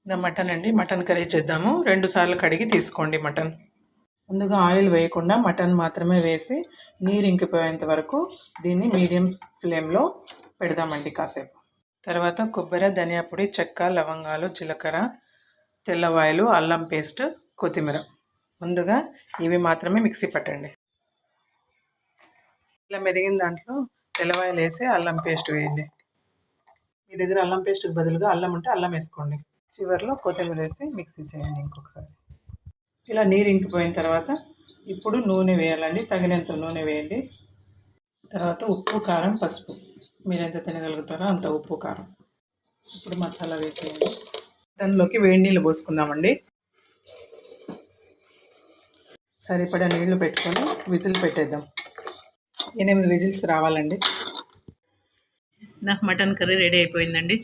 Mutton అండి, mutton curry చేద్దాము. 2 సార్లు కడిగి తీసుకోండి మటన్. ముందుగా ఆయిల్ వేయకుండా మటన్ మాత్రమే వేసి నీరు ఇంకిపోయేంత వరకు దీన్ని మీడియం ఫ్లేమ్లో పెడదామండి కాసేపు. తర్వాత కొబ్బరి, ధనియా పొడి, చెక్క, లవంగాలు, జీలకర్ర, తెల్లవాయలు, అల్లం పేస్ట్, కొత్తిమీర. ముందుగా ఇవి మాత్రమే మిక్సీ పట్టండి. ఇలా మెదిగిన దాంట్లో తెల్లవాయలు వేసి అల్లం పేస్ట్ వేయండి. మీ దగ్గర అల్లం పేస్ట్కి బదులుగా అల్లం ఉంటే అల్లం వేసుకోండి. చివరిలో కొత్తిమీర వేసి మిక్సీ చేయండి ఇంకొకసారి. ఇలా నీరు ఇంకిపోయిన తర్వాత ఇప్పుడు నూనె వేయాలండి. తగినంత నూనె వేయండి. తర్వాత ఉప్పు, కారం, పసుపు మీరు ఎంత తినగలుగుతారో అంత ఉప్పు, కారం. ఇప్పుడు మసాలా వేసేయండి. మటన్లోకి వేడి నీళ్ళు పోసుకుందామండి. సరిపడా నీళ్లు పెట్టుకొని విజిల్ పెట్టేద్దాం. 8 విజిల్స్ రావాలండి. నాకు మటన్ కర్రీ రెడీ అయిపోయిందండి.